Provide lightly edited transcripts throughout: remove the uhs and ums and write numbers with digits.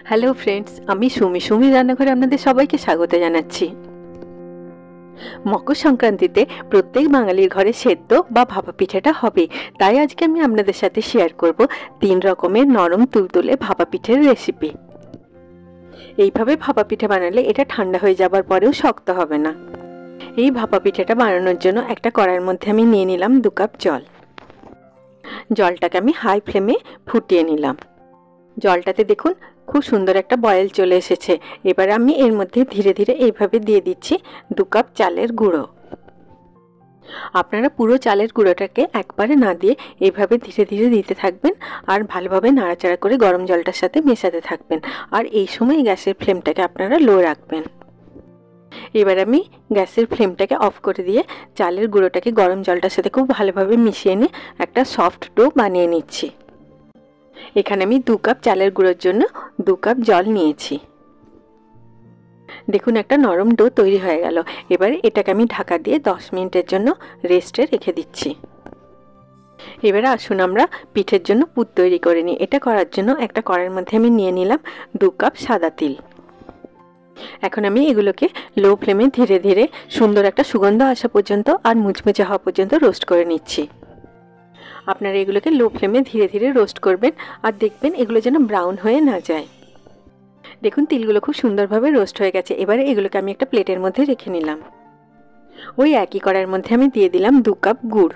Hello friends, আমি সুমি রান্নাঘরে আপনাদের সবাইকে স্বাগত জানাচ্ছি। মকর সংক্রান্তিতে প্রত্যেক বাঙালির ঘরে সেদ্ধ বা ভাপা পিঠাটা হবে, তাই আজকে আমি আপনাদের সাথে শেয়ার করব 3 রকমের নরম তুলতুলে ভাপা পিঠের রেসিপি। এইভাবে ভাপা পিঠা বানালে এটা ঠান্ডা হয়ে যাবার পরেও শক্ত হবে না। এই ভাপা পিঠাটা বানানোর জন্য একটা কড়াইয়ের মধ্যে আমি নিয়ে নিলাম 2 কাপ জল। জলটাকে আমি হাই ফ্লেমে ফুটিয়ে নিলাম। জলটাতে দেখুন খুব সুন্দর একটা বয়েল চলে এসেছে। এবার আমি এর মধ্যে ধীরে ধীরে এইভাবে দিয়ে দিচ্ছি 2 কাপ চালের গুঁড়ো। আপনারা পুরো চালের গুঁড়োটাকে একবারে না দিয়ে এইভাবে ধীরে ধীরে দিতে থাকবেন আর ভালোভাবে নাড়াচাড়া করে গরম জলটার সাথে মেশাতে থাকবেন। আর এই সময় গ্যাসের ফ্লেমটাকে আপনারা লো রাখবেন। এবার আমি গ্যাসের ফ্লেমটাকে অফ করে দিয়ে চালের গুঁড়োটাকে গরম জলটার সাথে খুব ভালোভাবে মিশিয়ে নিয়ে একটা সফট ডো বানিয়ে নিচ্ছি। এখানে আমি 2 কাপ চালের গুঁড়োর জন্য 2 কাপ জল নিয়েছি। দেখুন একটা নরম ডো তৈরি হয়ে গেল। এবারে এটাকে আমি ঢাকা দিয়ে 10 মিনিটের জন্য রেস্টে রেখে দিচ্ছি। এবারে আসুন আমরা পিঠের জন্য পুর তৈরি করে নিই। এটা করার জন্য একটা কড়াইয়ের মধ্যে আমি নিয়ে নিলাম 2 কাপ সাদা তিল। এখন আমি এগুলোকে লো ফ্লেমে ধীরে ধীরে সুন্দর একটা সুগন্ধ আসা পর্যন্ত আর মুচমুচে হওয়া পর্যন্ত রোস্ট করে নিচ্ছি। আপনারা এগুলোকে লো ফ্লেমে ধীরে ধীরে রোস্ট করবেন আর দেখবেন এগুলো যেন ব্রাউন হয়ে না যায়। দেখুন তিলগুলো খুব সুন্দরভাবে রোস্ট হয়ে গেছে। এবারে এগুলোকে আমি একটা প্লেটের মধ্যে রেখে নিলাম। ওই একই কড়াইয়ের মধ্যে আমি দিয়ে দিলাম 2 কাপ গুড়।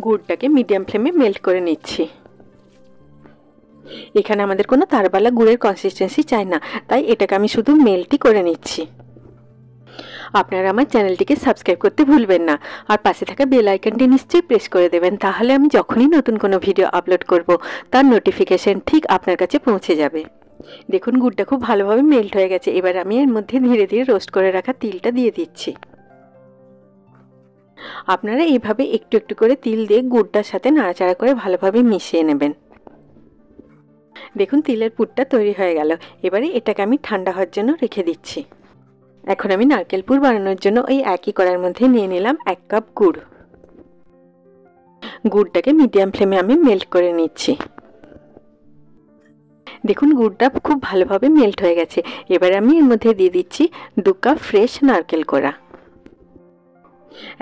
গুড়টাকে মিডিয়াম ফ্লেমে মেল্ট করে নিচ্ছি। এখানে আমাদের কোনো তারবালা গুড়ের কনসিস্টেন্সি চাই না, তাই এটাকে আমি শুধু মেল্টই করে নিচ্ছি। আপনারা আমার চ্যানেলটিকে সাবস্ক্রাইব করতে ভুলবেন না আর পাশে থাকা বেল আইকনটি নিশ্চয়ই প্রেস করে দেবেন, তাহলে আমি যখনই নতুন কোনো ভিডিও আপলোড করব তার নোটিফিকেশন ঠিক আপনার কাছে পৌঁছে যাবে। দেখুন গুড়টা খুব ভালোভাবে মেল্ট হয়ে গেছে। এবার আমি এর মধ্যে ধীরে ধীরে রোস্ট করে রাখা তিলটা দিয়ে দিচ্ছি। আপনারা এইভাবে একটু একটু করে তিল দিয়ে গুড়টার সাথে নাড়াচাড়া করে ভালোভাবে মিশিয়ে নেবেন। দেখুন তিলের পুরটা তৈরি হয়ে গেল। এবারে এটাকে আমি ঠান্ডা হওয়ার জন্য রেখে দিচ্ছি। এখন আমি নারকেল পুর বানানোর জন্য ওই একই কড়াইয়ের মধ্যে নিয়ে নিলাম 1 কাপ গুড়। গুড়টাকে মিডিয়াম ফ্লেমে আমি মেল্ট করে নিচ্ছি। দেখুন গুড়টা খুব ভালোভাবে মেল্ট হয়ে গেছে। এবার আমি এর মধ্যে দিয়ে দিচ্ছি 2 কাপ ফ্রেশ নারকেল কোড়া।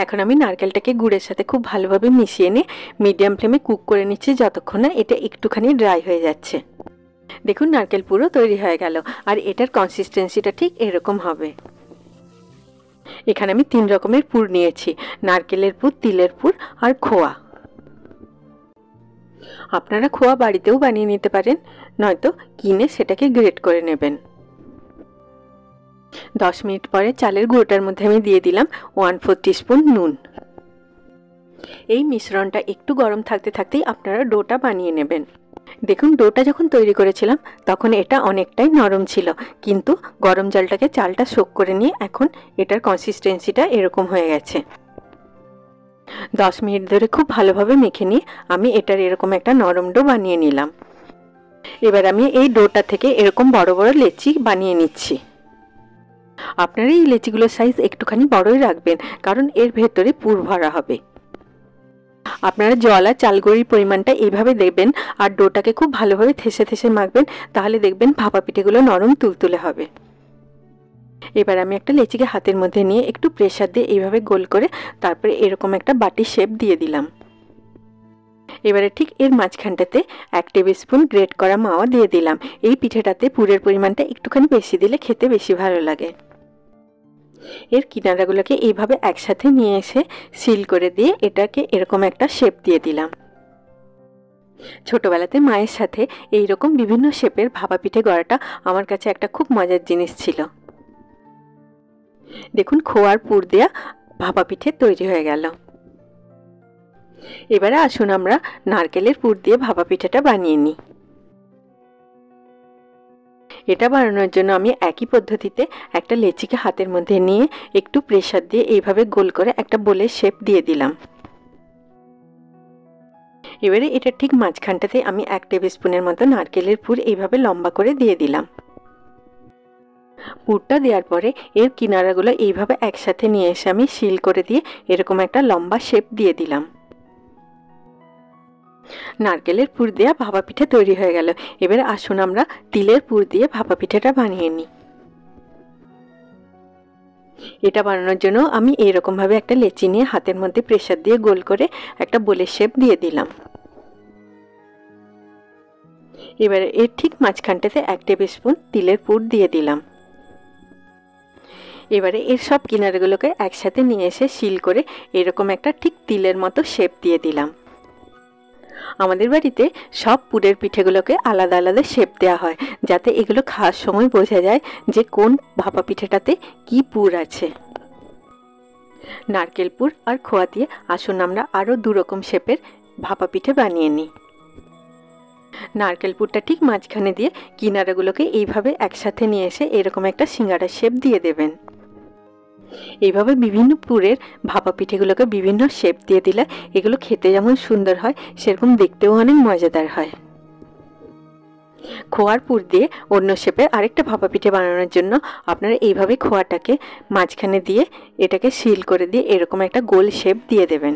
এখন আমি নারকেলটাকে গুড়ের সাথে খুব ভালোভাবে মিশিয়ে নিয়ে মিডিয়াম ফ্লেমে কুক করে নিচ্ছি যতক্ষণ না এটা একটুখানি ড্রাই হয়ে যাচ্ছে। দেখুন নারকেল পুরো তৈরি হয়ে গেল আর এটার কনসিস্টেন্সিটা ঠিক এরকম হবে। এখানে আমি 3 রকমের পুর নিয়েছি, নারকেলের পুর, তিলের পুর আর খোয়া। আপনারা খোয়া বাড়িতেও বানিয়ে নিতে পারেন, নয়তো কিনে সেটাকে গ্রেট করে নেবেন। 10 মিনিট পরে চালের গুঁড়োটার মধ্যে আমি দিয়ে দিলাম 1/4 টিস্পুন নুন। এই মিশ্রণটা একটু গরম থাকতে থাকতেই আপনারা ডোটা বানিয়ে নেবেন। দেখুন ডোটা যখন তৈরি করেছিলাম তখন এটা অনেকটাই নরম ছিল, কিন্তু গরম জলটাকে চালটা সোক করে নিয়ে এখন এটার কনসিস্টেন্সিটা এরকম হয়ে গেছে। 10 মিনিট ধরে খুব ভালোভাবে মেখে নিয়ে আমি এটার এরকম একটা নরম ডো বানিয়ে নিলাম। এবার আমি এই ডোটা থেকে এরকম বড় বড় লেচি বানিয়ে নিচ্ছি। আপনারা এই লেচিগুলোর সাইজ একটুখানি বড়ই রাখবেন, কারণ এর ভেতরে পুর ভরা হবে। আপনারা জল আর চালগুঁড়ির পরিমাণটা এইভাবে দেবেন আর ডোটাকে খুব ভালোভাবে থেসে থেসে মাখবেন, তাহলে দেখবেন ভাপা পিঠেগুলো নরম তুলতুলে হবে। এবার আমি একটা লেচিকে হাতের মধ্যে নিয়ে একটু প্রেসার দিয়ে এইভাবে গোল করে তারপরে এরকম একটা বাটি শেপ দিয়ে দিলাম। এবারে ঠিক এর মাঝখানটাতে 1 টেবিল স্পুন গ্রেট করা মাওয়া দিয়ে দিলাম। এই পিঠেটাতে পুরের পরিমাণটা একটুখানি বেশি দিলে খেতে বেশি ভালো লাগে। এর কিনারাগুলোকে এইভাবে একসাথে নিয়ে এসে সিল করে দিয়ে এটাকে এরকম একটা শেপ দিয়ে দিলাম। ছোটবেলাতে মায়ের সাথে এইরকম বিভিন্ন শেপের ভাপা পিঠে গড়াটা আমার কাছে একটা খুব মজার জিনিস ছিল। দেখুন খোয়ার পুর দেয়া ভাপা পিঠে তৈরি হয়ে গেল। এবারে আসুন আমরা নারকেলের পুর দিয়ে ভাপা পিঠাটা বানিয়ে নিই। এটা বানানোর জন্য আমি একই পদ্ধতিতে একটা লেচিকে হাতের মধ্যে নিয়ে একটু প্রেসার দিয়ে এইভাবে গোল করে একটা বোলের শেপ দিয়ে দিলাম। এবারে এটা ঠিক মাঝখানটাতে আমি 1 টেবিল স্পুনের মতো নারকেলের পুর এইভাবে লম্বা করে দিয়ে দিলাম। পুরটা দেওয়ার পরে এর কিনারাগুলো এইভাবে একসাথে নিয়ে এসে আমি সিল করে দিয়ে এরকম একটা লম্বা শেপ দিয়ে দিলাম। নারকেলের পুর দেওয়া ভাপা পিঠে তৈরি হয়ে গেল। এবারে আসুন আমরা তিলের পুর দিয়ে ভাপা পিঠেটা বানিয়ে নিই। এটা বানানোর জন্য আমি এইরকমভাবে একটা লেচি নিয়ে হাতের মধ্যে প্রেসার দিয়ে গোল করে একটা বোলের শেপ দিয়ে দিলাম। এবারে এর ঠিক মাঝখানটাতে 1 টেবিল স্পুন তিলের পুর দিয়ে দিলাম। এবারে এর সব কিনারগুলোকে একসাথে নিয়ে এসে সিল করে এরকম একটা ঠিক তিলের মতো শেপ দিয়ে দিলাম। আমাদের বাড়িতে সব পুরের পিঠেগুলোকে আলাদা আলাদা শেপ দেওয়া হয়, যাতে এগুলো খাওয়ার সময় বোঝা যায় যে কোন ভাপা পিঠেটাতে কি পুর আছে। নারকেল পুর আর খোয়া দিয়ে আসুন আমরা আরও 2 রকম শেপের ভাপা পিঠে বানিয়ে নিই। নারকেল পুরটা ঠিক মাঝখানে দিয়ে কিনারাগুলোকে এইভাবে একসাথে নিয়ে এসে এরকম একটা সিঙ্গাড়ার শেপ দিয়ে দেবেন। এইভাবে বিভিন্ন পুরের ভাপা পিঠেগুলোকে বিভিন্ন শেপ দিয়ে দিলে এগুলো খেতে যেমন সুন্দর হয়, সেরকম দেখতেও অনেক মজাদার হয়। খোয়ার পুর দিয়ে অন্য শেপের আরেকটা ভাপা পিঠে বানানোর জন্য আপনারা এইভাবে খোয়াটাকে মাঝখানে দিয়ে এটাকে সিল করে দিয়ে এরকম একটা গোল শেপ দিয়ে দেবেন।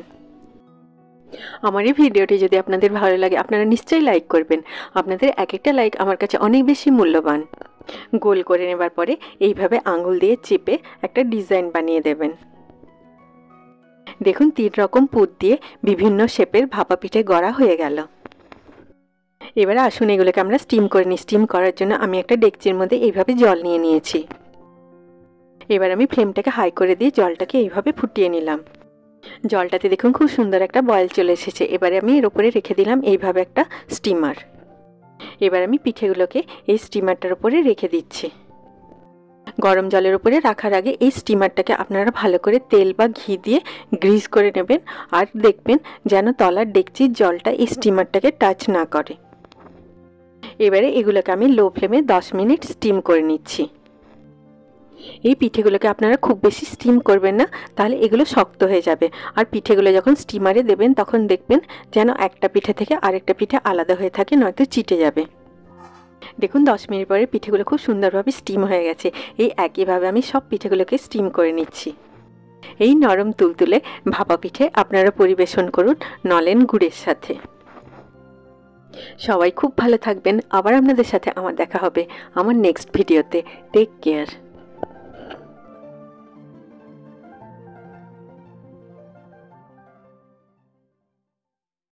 আমার এই ভিডিওটি যদি আপনাদের ভালো লাগে আপনারা নিশ্চয়ই লাইক করবেন। আপনাদের এক একটা লাইক আমার কাছে অনেক বেশি মূল্যবান। গোল করে নেবার পরে এইভাবে আঙুল দিয়ে চেপে একটা ডিজাইন বানিয়ে দেবেন। দেখুন 3 রকম পুর দিয়ে বিভিন্ন শেপের ভাপা পিঠে গড়া হয়ে গেল। এবারে আসুন এগুলোকে আমরা স্টিম করে নিই। স্টিম করার জন্য আমি একটা ডেকচির মধ্যে এইভাবে জল নিয়ে নিয়েছি। এবার আমি ফ্লেমটাকে হাই করে দিয়ে জলটাকে এইভাবে ফুটিয়ে নিলাম। জলটাতে দেখুন খুব সুন্দর একটা বয়েল চলে এসেছে। এবারে আমি এর উপরে রেখে দিলাম এইভাবে একটা স্টিমার। এবার আমি পিঠেগুলোকে এই স্টিমারটার উপরে রেখে দিচ্ছি। গরম জলের উপরে রাখার আগে এই স্টিমারটাকে আপনারা ভালো করে তেল বা ঘি দিয়ে গ্রিজ করে নেবেন, আর দেখবেন যেন তলার ডেকচির জলটা এই স্টিমারটাকে টাচ না করে। এবারে এগুলোকে আমি লো ফ্লেমে 10 মিনিট স্টিম করে নিচ্ছি। এই পিঠেগুলোকে আপনারা খুব বেশি স্টিম করবেন না, তাহলে এগুলো শক্ত হয়ে যাবে। আর পিঠেগুলো যখন স্টিমারে দেবেন তখন দেখবেন যেন একটা পিঠে থেকে আরেকটা পিঠে আলাদা হয়ে থাকে, নয়তো চিটে যাবে। দেখুন 10 মিনিট পরে পিঠেগুলো খুব সুন্দরভাবে স্টিম হয়ে গেছে। এই একইভাবে আমি সব পিঠেগুলোকে স্টিম করে নিচ্ছি। এই নরম তুলতুলে ভাপা পিঠে আপনারা পরিবেশন করুন নলেন গুড়ের সাথে। সবাই খুব ভালো থাকবেন। আবার আপনাদের সাথে আমার দেখা হবে আমার নেক্সট ভিডিওতে। Take care.